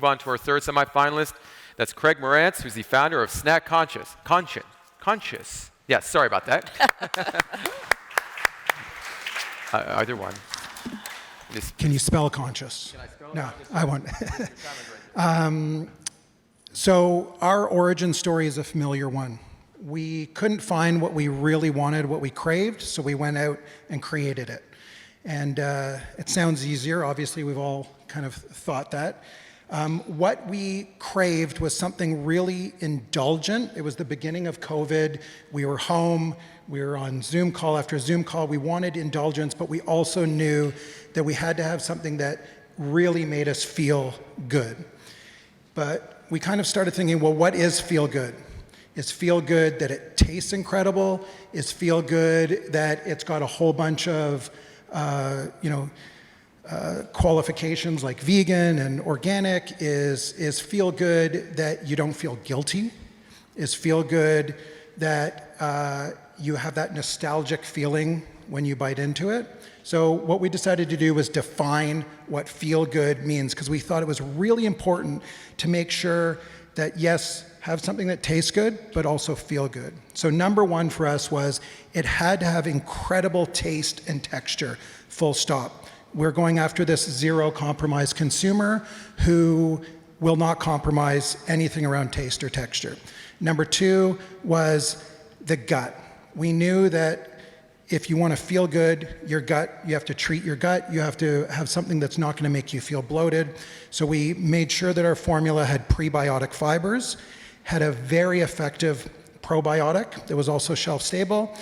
move on to our third semifinalist. That's Craig Morantz, who's the founder of Snack Conscious. Conscious. Yes, sorry about that. Either one. Can you spell conscious? Can I spell No, conscious? I won't. So our origin story is a familiar one. We couldn't find what we really wanted, what we craved, so we went out and created it. And it sounds easier. Obviously, we've all kind of thought that. What we craved was something really indulgent. It was the beginning of COVID. We were home. We were on Zoom call after Zoom call. We wanted indulgence, but we also knew that we had to have something that really made us feel good. But we kind of started thinking, well, what is feel good? Is feel good that it tastes incredible? Is feel good that it's got a whole bunch of qualifications like vegan and organic? Is feel good that you don't feel guilty? Is feel good that you have that nostalgic feeling when you bite into it? So what we decided to do was define what feel good means, because we thought it was really important to make sure that, yes, have something that tastes good, but also feel good. So number one for us was it had to have incredible taste and texture, full stop. We're going after this zero compromise consumer who will not compromise anything around taste or texture. Number two was the gut. We knew that if you want to feel good, your gut, you have to treat your gut. You have to have something that's not going to make you feel bloated. So we made sure that our formula had prebiotic fibers, had a very effective probiotic that was also shelf stable.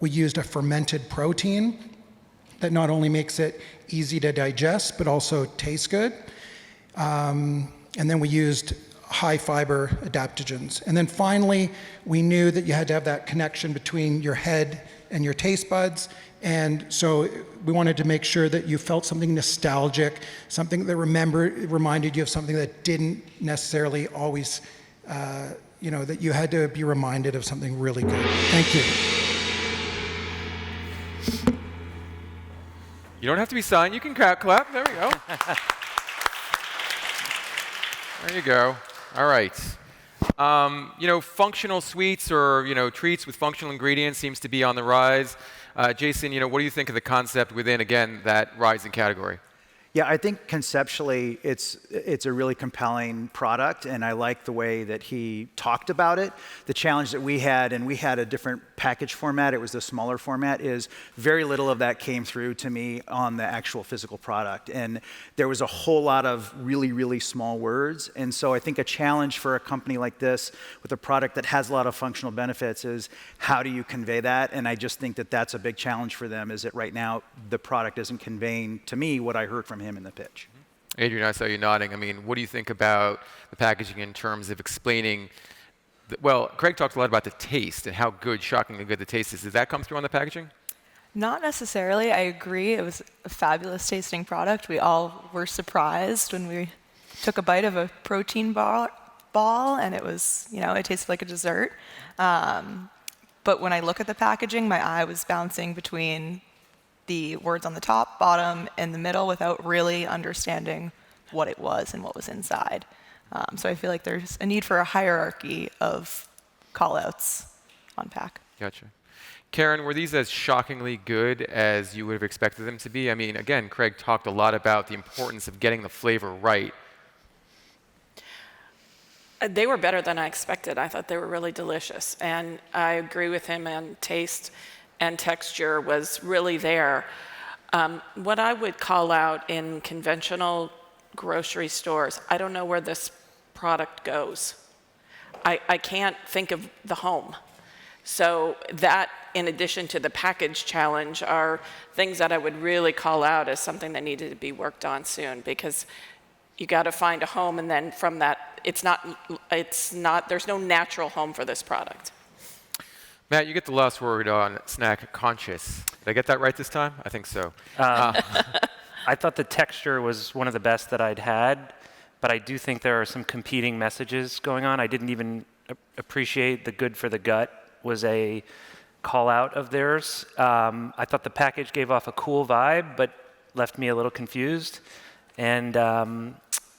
We used a fermented protein that not only makes it easy to digest, but also tastes good. And then we used high fiber adaptogens. And then finally, we knew that you had to have that connection between your head and your taste buds. And so we wanted to make sure that you felt something nostalgic, something that reminded you of something that didn't necessarily always, that you had to be reminded of something really good. Thank you. You don't have to be silent. You can clap. There we go. There you go. All right. Functional sweets or, treats with functional ingredients seems to be on the rise. Jason, what do you think of the concept within, again, that rising category? Yeah, I think conceptually it's a really compelling product, and I like the way that he talked about it. The challenge that we had, and we had a different package format, it was the smaller format, is very little of that came through to me on the actual physical product. And there was a whole lot of really, really small words. And so I think a challenge for a company like this with a product that has a lot of functional benefits is how do you convey that? And I just think that that's a big challenge for them, is that right now the product isn't conveying to me what I heard from him in the pitch. Adrian, I saw you nodding. What do you think about the packaging in terms of explaining? Well, Craig talked a lot about the taste and how good, shockingly good the taste is. Did that come through on the packaging? Not necessarily. I agree. It was a fabulous tasting product. We all were surprised when we took a bite of a protein ball and it was, it tasted like a dessert. But when I look at the packaging, my eye was bouncing between the words on the top, bottom, and the middle without really understanding what it was and what was inside. So I feel like there's a need for a hierarchy of call-outs on pack. Gotcha. Karen, were these as shockingly good as you would have expected them to be? Again, Craig talked a lot about the importance of getting the flavor right. They were better than I expected. I thought they were really delicious. And I agree with him on taste and texture was really there. What I would call out in conventional grocery stores, I don't know where this product goes. I can't think of the home. So that, in addition to the package challenge, are things that I would really call out as something that needed to be worked on soon, because you got to find a home, and then from that, there's no natural home for this product. Matt, you get the last word on Snack Conscious. Did I get that right this time? I think so. I thought the texture was one of the best that I'd had, but I do think there are some competing messages going on. I didn't even appreciate the good for the gut was a call out of theirs. I thought the package gave off a cool vibe, but left me a little confused. And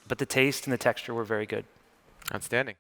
but the taste and the texture were very good. Outstanding.